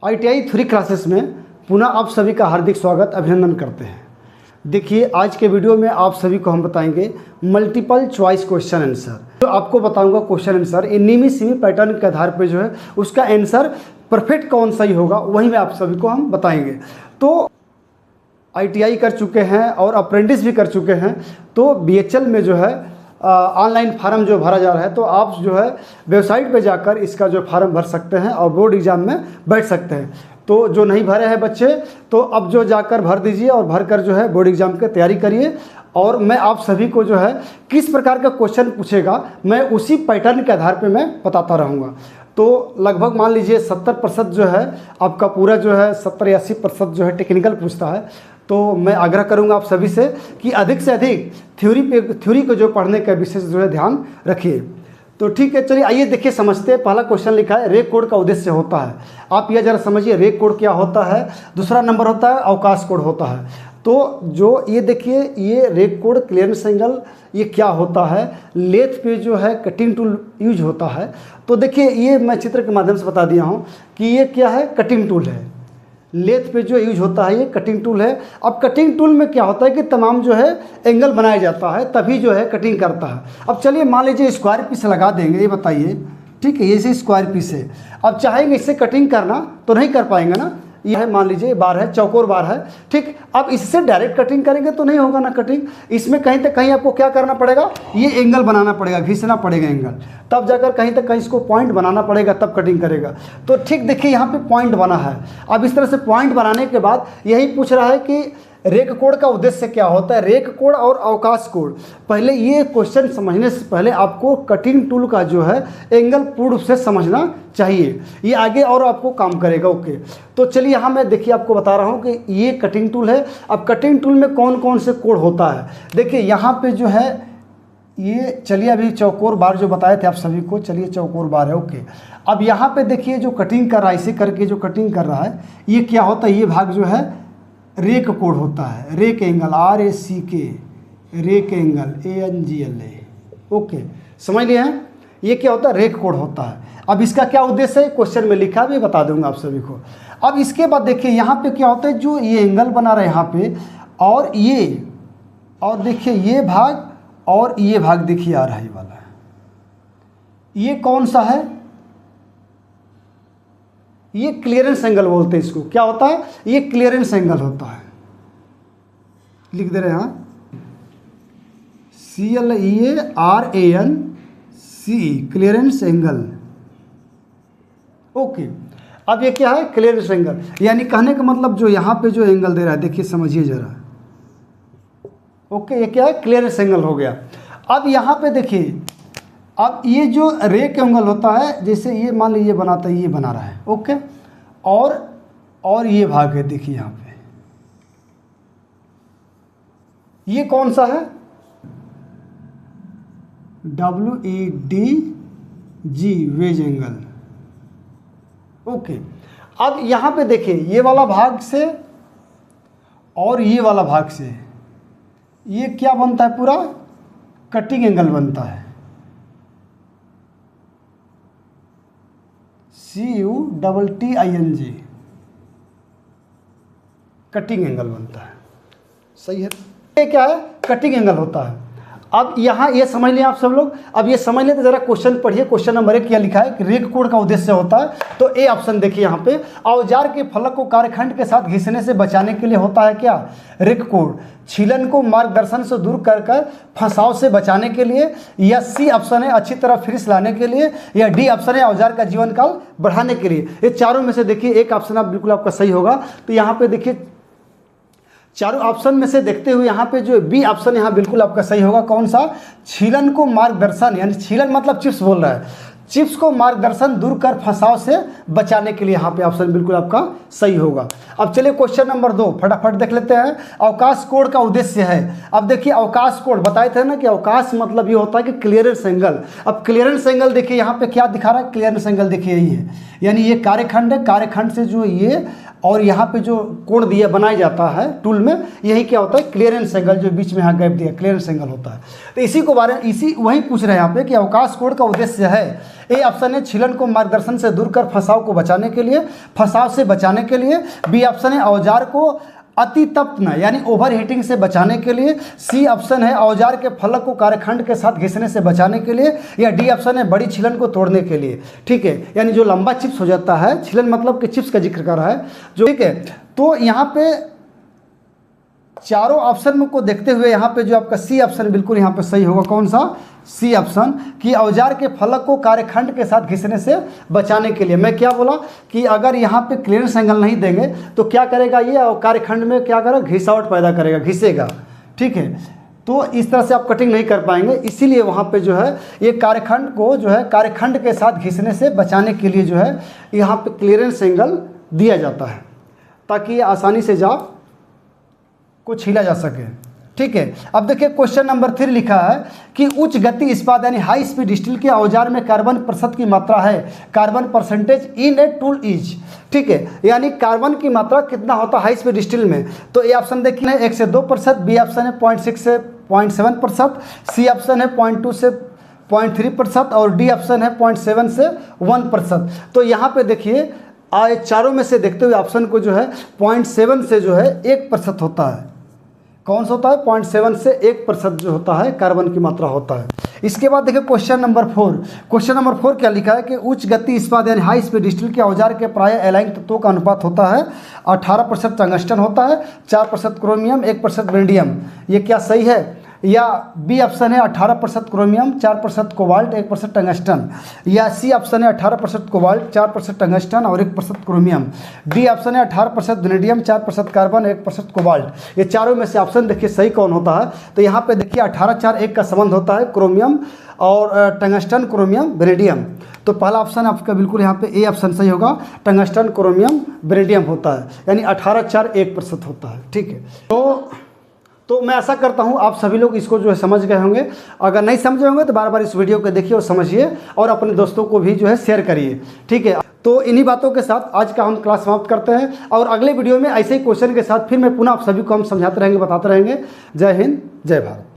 ITI theory classes में पुनः आप सभी का हार्दिक स्वागत अभिनंदन करते हैं। देखिए, आज के वीडियो में आप सभी को हम बताएंगे मल्टीपल चॉइस क्वेश्चन आंसर। जो आपको बताऊंगा क्वेश्चन आंसर ये नीमी सीमी पैटर्न के आधार पर जो है उसका आंसर परफेक्ट कौन सही होगा वही में आप सभी को हम बताएंगे। तो ITI कर चुके हैं और अप्रेंटिस भी कर चुके हैं, तो BHL में जो है ऑनलाइन फार्म जो भरा जा रहा है, तो आप जो है वेबसाइट पे जाकर इसका जो फार्म भर सकते हैं और बोर्ड एग्ज़ाम में बैठ सकते हैं। तो जो नहीं भरे हैं बच्चे, तो अब जो जाकर भर दीजिए और भर कर जो है बोर्ड एग्ज़ाम की तैयारी करिए। और मैं आप सभी को जो है किस प्रकार का क्वेश्चन पूछेगा मैं उसी पैटर्न के आधार पर मैं बताता रहूँगा। तो लगभग मान लीजिए 70% जो है आपका पूरा जो है 70-80% जो है टेक्निकल पूछता है। तो मैं आग्रह करूंगा आप सभी से कि अधिक से अधिक थ्योरी को जो पढ़ने का विशेष जो है ध्यान रखिए। तो ठीक है, चलिए आइए देखिए समझते हैं। पहला क्वेश्चन लिखा है रेक कोड का उद्देश्य होता है। आप यह जरा समझिए रेक कोड क्या होता है। दूसरा नंबर होता है अवकाश कोड होता है। तो जो ये देखिए ये रेक कोड क्लियरेंस एंगल ये क्या होता है, लेथ पे जो है कटिंग टूल यूज होता है। तो देखिए ये मैं चित्र के माध्यम से बता दिया हूँ कि ये क्या है, कटिंग टूल है। लेथ पे जो यूज होता है ये कटिंग टूल है। अब कटिंग टूल में क्या होता है कि तमाम जो है एंगल बनाया जाता है तभी जो है कटिंग करता है। अब चलिए मान लीजिए स्क्वायर पीस लगा देंगे, ये बताइए, ठीक है, ये से स्क्वायर पीस है। अब चाहेंगे इससे कटिंग करना तो नहीं कर पाएंगे ना। यह है मान लीजिए बार है, चौकोर बार है, ठीक। अब इससे डायरेक्ट कटिंग करेंगे तो नहीं होगा ना कटिंग। इसमें कहीं तक कहीं आपको क्या करना पड़ेगा, ये एंगल बनाना पड़ेगा, घिसना पड़ेगा एंगल, तब जाकर कहीं तक कहीं इसको पॉइंट बनाना पड़ेगा, तब कटिंग करेगा। तो ठीक देखिए यहाँ पे पॉइंट बना है। अब इस तरह से पॉइंट बनाने के बाद यही पूछ रहा है कि रेक कोड का उद्देश्य क्या होता है। रेक कोड और अवकाश कोड, पहले ये क्वेश्चन समझने से पहले आपको कटिंग टूल का जो है एंगल पूर्ण रूप से समझना चाहिए, ये आगे और आपको काम करेगा। ओके, तो चलिए यहाँ मैं देखिए आपको बता रहा हूँ कि ये कटिंग टूल है। अब कटिंग टूल में कौन कौन से कोड होता है, देखिए यहाँ पे जो है ये, चलिए अभी चौकोर बार जो बताए थे आप सभी को, चलिए चौकोर बार है। ओके, अब यहाँ पे देखिए जो कटिंग कर रहा है, इसे करके जो कटिंग कर रहा है ये क्या होता है, ये भाग जो है रेक कोड होता है। Rack angle RACK, rack angle ANGLE। Okay, समझ लिए हैं, ये क्या होता है, रेक कोड होता है। अब इसका क्या उद्देश्य है क्वेश्चन में लिखा भी बता दूंगा आप सभी को। अब इसके बाद देखिए यहाँ पे क्या होता है, जो ये एंगल बना रहे हैं यहाँ पे, और देखिए ये भाग और ये भाग देखिए आ रहा है, ये वाला है, ये कौन सा है, ये क्लियरेंस एंगल बोलते हैं इसको। क्या होता है, ये क्लियरेंस एंगल होता है। लिख दे रहे हैं CLEARANCE, क्लियरेंस एंगल। ओके, अब ये क्या है, क्लियरेंस एंगल, यानी कहने का मतलब जो यहाँ पे जो एंगल दे रहा है, देखिए समझिए जरा। ओके, ये क्या है, क्लियरेंस एंगल हो गया। अब यहाँ पे देखिए, अब ये जो रेक एंगल होता है, जैसे ये मान लीजिए बनाता है, ये बना रहा है। ओके, और ये भाग है, देखिए यहाँ पे ये कौन सा है, WEDG, वेज एंगल। ओके, अब यहाँ पे देखिए ये वाला भाग से और ये वाला भाग से ये क्या बनता है, पूरा कटिंग एंगल बनता है। CUTTING, कटिंग एंगल बनता है। सही है, ये क्या है, कटिंग एंगल होता है। अब यहाँ ये समझ लें आप सब लोग। अब ये समझ लें तो जरा क्वेश्चन पढ़िए। क्वेश्चन नंबर 1 क्या लिखा है कि रेक कोड का उद्देश्य होता है। तो ए ऑप्शन देखिए यहाँ पे, औजार के फलक को कार्यखंड के साथ घिसने से बचाने के लिए होता है क्या, रेक कोड। छीलन को मार्गदर्शन से दूर कर फंसाव से बचाने के लिए, या सी ऑप्शन है अच्छी तरह फिनिश लाने के लिए, या डी ऑप्शन है औजार का जीवन काल बढ़ाने के लिए। ये चारों में से देखिए एक ऑप्शन आप बिल्कुल आपका सही होगा। तो यहाँ पे देखिए चारों ऑप्शन में से देखते हुए यहाँ पे जो बी ऑप्शन यहाँ बिल्कुल आपका सही होगा। कौन सा, छीलन को मार्गदर्शन, यानी छीलन मतलब चिप्स बोल रहा है, चिप्स को मार्गदर्शन दूर कर फंसाव से बचाने के लिए यहाँ पे ऑप्शन बिल्कुल आपका सही होगा। अब चलिए क्वेश्चन नंबर 2 फटाफट देख लेते हैं। अवकाश कोड का उद्देश्य है। अब देखिए अवकाश कोड बताए थे ना कि अवकाश मतलब ये होता है कि क्लियरेंस एंगल। अब क्लियरेंस एंगल देखिए यहाँ पे क्या दिखा रहा है, क्लियरेंस एंगल देखिए यही है, यानी ये कार्यखंड है, कार्यखंड से जो ये और यहाँ पे जो कोण दिया बनाया जाता है टूल में, यही क्या होता है, क्लियरेंस एंगल, जो बीच में यहाँ गैप दिया क्लियरेंस एंगल होता है। तो इसी को बारे में वही पूछ रहे हैं यहाँ पे कि अवकाश कोड का उद्देश्य है ए ऑप्शन है छीलन को मार्गदर्शन से दूर कर फंसाव को बचाने के लिए, फंसाव से बचाने के लिए। बी ऑप्शन है औजार को अति तप्त यानी ओवर हीटिंग से बचाने के लिए। सी ऑप्शन है औजार के फलक को कार्यखंड के साथ घिसने से बचाने के लिए। या डी ऑप्शन है बड़ी छिलन को तोड़ने के लिए। ठीक है, यानी जो लंबा चिप्स हो जाता है, छिलन मतलब कि चिप्स का जिक्र कर रहा है जो। ठीक है, तो यहाँ पे चारों ऑप्शन को देखते हुए यहाँ पे जो आपका सी ऑप्शन बिल्कुल यहाँ पे सही होगा। कौन सा? सी ऑप्शन, कि औजार के फलक को कार्यखंड के साथ घिसने से बचाने के लिए। मैं क्या बोला कि अगर यहाँ पे क्लियरेंस एंगल नहीं देंगे तो क्या करेगा ये, और कार्यखंड में क्या करेगा, घिसावट पैदा करेगा, घिसेगा। ठीक है, तो इस तरह से आप कटिंग नहीं कर पाएंगे, इसीलिए वहाँ पे जो है ये कार्यखंड को जो है कार्यखंड के साथ घिसने से बचाने के लिए जो है यहाँ पे क्लियरेंस एंगल दिया जाता है, ताकि ये आसानी से जाप को छीला जा सके। ठीक है, अब देखिए क्वेश्चन नंबर 3 लिखा है कि उच्च गति इस्पात यानी हाई स्पीड स्टील के औजार में कार्बन प्रतिशत की मात्रा है, carbon percentage in a tool is. ठीक है, यानी कार्बन की मात्रा कितना होता है हाई स्पीड स्टील में। तो ए ऑप्शन देखिए 1 से 2%, बी ऑप्शन है 0.6 से 0.7%, सी ऑप्शन है 0.2 से 0.3% और डी ऑप्शन है 0.7 से 1%। तो यहाँ पे देखिए चारों में से देखते हुए ऑप्शन को जो है 0.7 से जो है 1% होता है। कौन सा होता है? 0.7 से 1% जो होता है कार्बन की मात्रा होता है। इसके बाद देखिए क्वेश्चन नंबर 4। क्वेश्चन नंबर 4 क्या लिखा है कि उच्च गति इस्पात यानी हाई स्पीड स्टील के औजार के प्राय एलाइन तत्वों का अनुपात होता है 18% टंगस्टन होता है, 4% क्रोमियम, 1% वेंडियम। ये क्या सही है? या बी ऑप्शन है 18% क्रोमियम, 4% कोबाल्ट, 1% टंगस्टन। या सी ऑप्शन है 18% कोबाल्ट, 4% टंगस्टन और 1% क्रोमियम। डी ऑप्शन है 18% वेनेडियम, 4% कार्बन, 1% कोबाल्ट। ये चारों में से ऑप्शन देखिए सही कौन होता है। तो यहाँ पे देखिए 18-4-1 का संबंध होता है क्रोमियम और टंगस्टन, क्रोमियम, वेनेडियम। तो पहला ऑप्शन आपका बिल्कुल यहाँ पे ए ऑप्शन सही होगा, टंगस्टन, क्रोमियम, वेनेडियम होता है, यानी 18-4-1% होता है। ठीक है, तो मैं ऐसा करता हूं आप सभी लोग इसको जो है समझ गए होंगे। अगर नहीं समझे होंगे तो बार बार इस वीडियो को देखिए और समझिए और अपने दोस्तों को भी जो है शेयर करिए। ठीक है, तो इन्हीं बातों के साथ आज का हम क्लास समाप्त करते हैं और अगले वीडियो में ऐसे ही क्वेश्चन के साथ फिर मैं पुनः आप सभी को हम समझाते रहेंगे, बताते रहेंगे। जय हिंद, जय भारत।